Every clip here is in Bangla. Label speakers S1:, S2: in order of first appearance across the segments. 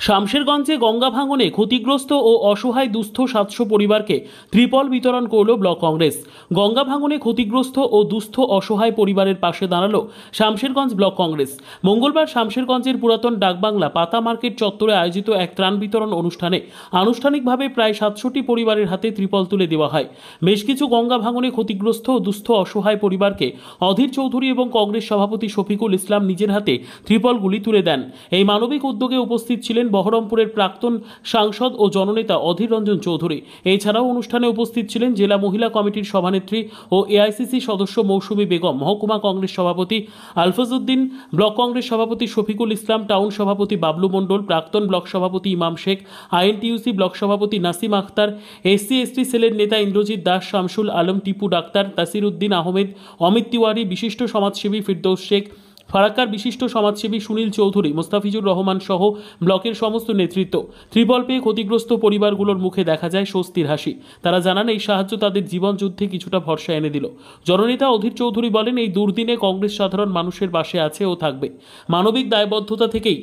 S1: শামশেরগঞ্জে গঙ্গা ভাঙনে ক্ষতিগ্রস্ত ও অসহায় দুস্থ ৭০০ পরিবারকে ত্রিপল বিতরণ করল ব্লক কংগ্রেস। গঙ্গা ভাঙনে ক্ষতিগ্রস্ত ও দুস্থ অসহায় পরিবারের পাশে দাঁড়ালো শামশেরগঞ্জ ব্লক কংগ্রেস। মঙ্গলবার শামশেরগঞ্জের পুরাতন ডাকবাংলা পাতা মার্কেট চত্বরে আয়োজিত এক ত্রাণ বিতরণ অনুষ্ঠানে আনুষ্ঠানিকভাবে প্রায় ৭০০টি পরিবারের হাতে ত্রিপল তুলে দেওয়া হয়। বেশ কিছু গঙ্গা ভাঙনে ক্ষতিগ্রস্ত ও দুস্থ অসহায় পরিবারকে অধীর চৌধুরী এবং কংগ্রেস সভাপতি শফিকুল ইসলাম নিজের হাতে ত্রিপলগুলি তুলে দেন। এই মানবিক উদ্যোগে উপস্থিত ছিলেন বহরমপুরের প্রাক্তন সাংসদ ও জননেতা অধীর রঞ্জন চৌধুরী। এছাড়াও অনুষ্ঠানে উপস্থিত ছিলেন জেলা মহিলা কমিটির সভানেত্রী ও এআইসিসি সদস্য মৌসুমী বেগম, মহকুমা কংগ্রেস সভাপতি আলফাজউদ্দিন, ব্লক কংগ্রেস সভাপতি শফিকুল ইসলাম, টাউন সভাপতি বাবলু মণ্ডল, প্রাক্তন ব্লক সভাপতি ইমাম শেখ, আইএনটিইউসি ব্লক সভাপতি নাসিম আখতার, এসসি/এসটি সেলের নেতা ইন্দ্রজিৎ দাস, শামসুল আলম, টিপু ডাক্তার, তাসির উদ্দিন আহমেদ, অমিত তিওয়ারি, বিশিষ্ট সমাজসেবী ফিরদৌস শেখ, ফারাক্কার বিশিষ্ট সমাজসেবী সুনীল চৌধুরী, মোস্তাফিজুর রহমান সহ ব্লকের সমস্ত নেতৃত্ব। ত্রিপল পেয়ে ক্ষতিগ্রস্ত পরিবারগুলোর মুখে দেখা যায় স্বস্তির হাসি। তারা জানান এই সাহায্য তাদের জীবন যুদ্ধে কিছুটা ভরসা এনে দিল। জননেতা অধীর চৌধুরী বলেন, এই দুর্দিনে কংগ্রেস সাধারণ মানুষের পাশে আছে ও থাকবে। মানবিক দায়বদ্ধতা থেকেই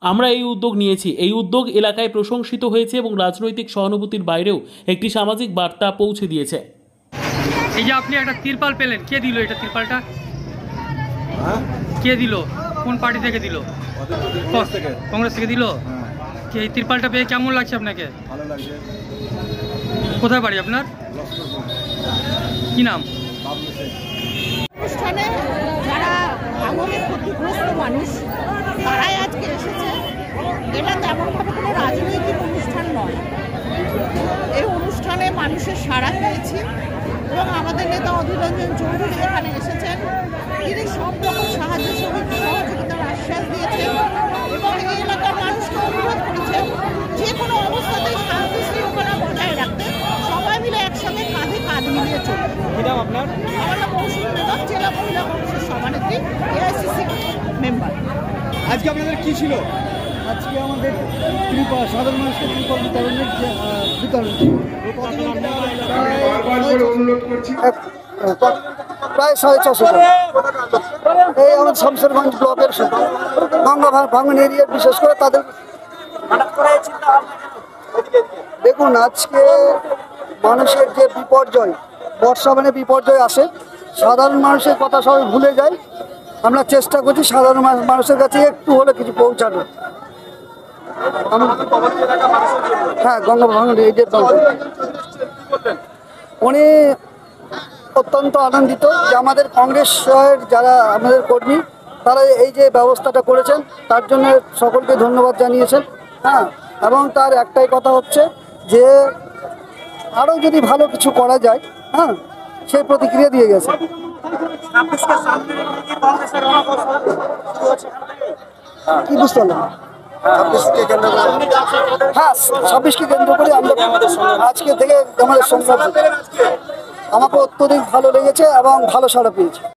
S1: আমরা এই উদ্যোগ নিয়েছি। এই উদ্যোগ এলাকায় প্রশংসিত হয়েছে এবং রাজনৈতিক সহানুভূতির বাইরেও একটি সামাজিক বার্তা পৌঁছে দিয়েছে।
S2: এই যে আপনি একটা তিরপাল পেলেন, কে দিল এটা? তিরপালটা কে দিল? কোন পার্টি থেকে দিল? কংগ্রেস থেকে দিল। এই তিরপালটা পেয়ে কেমন লাগছে আপনাকে?
S3: ভালো লাগছে।
S2: কোথায় বাড়ি আপনার? কি নাম?
S4: অনুষ্ঠানে যারা ভাঙনে ক্ষতিগ্রস্ত মানুষ তারাই আজকে এসেছে। এটা তেমনভাবে কোনো রাজনৈতিক অনুষ্ঠান নয়। এই অনুষ্ঠানে মানুষের সাড়া পেয়েছি এবং আমাদের নেতা অধীর রঞ্জন চৌধুরী এখানে এসেছেন। তিনি সব রকম সাহায্য সহযোগিতার আশ্বাস দিয়েছেন এবং এই এলাকার মানুষকে অনুরোধ করেছেন যে কোনো অবস্থাতেই শান্তি শৃঙ্খলা বজায় রাখতে সবাই মিলে একসঙ্গে কাঁধে কাঁধ মিলিয়ে চলবে।
S2: আপনার?
S4: আমার নাম মৌসুমী বেগম, জেলা মহিলা কংগ্রেসের সভানেত্রী, এআইসিসি মেম্বার।
S3: আজকে আপনাদের কি ছিল?
S5: আজকে আমাদের সাধারণ মানুষকে ত্রিপল বিতরণের প্রায় 650 এই আমাদের শামশেরগঞ্জ ব্লকের গঙ্গা ভাঙন এরিয়ার বিশেষ করে তাদের। দেখুন, আজকে মানুষের যে বিপর্যয়, বর্ষা মানে বিপর্যয় আসে, সাধারণ মানুষের কথা সবাই ভুলে যায়। আমরা চেষ্টা করছি সাধারণ মানুষের কাছে একটু হলে কিছু পৌঁছানো। হ্যাঁ, গঙ্গা ভাঙন এরিয়ার উনি অত্যন্ত আনন্দিত যে আমাদের কংগ্রেসের যারা আমাদের কর্মী তারা এই যে ব্যবস্থাটা করেছেন তার জন্য সকলকে ধন্যবাদ জানিয়েছেন। হ্যাঁ, এবং তার একটাই কথা হচ্ছে যে আরও যদি ভালো কিছু করা যায়, হ্যাঁ, সেই প্রতিক্রিয়া দিয়ে গেছে। কি বুঝতে পারলাম? হ্যাঁ, 26কে কেন্দ্র করে আমরা আজকে থেকে আমাদের সংগ্রাম। আমাকে অত্যধিক ভালো লেগেছে এবং ভালো সাড়া পেয়েছি।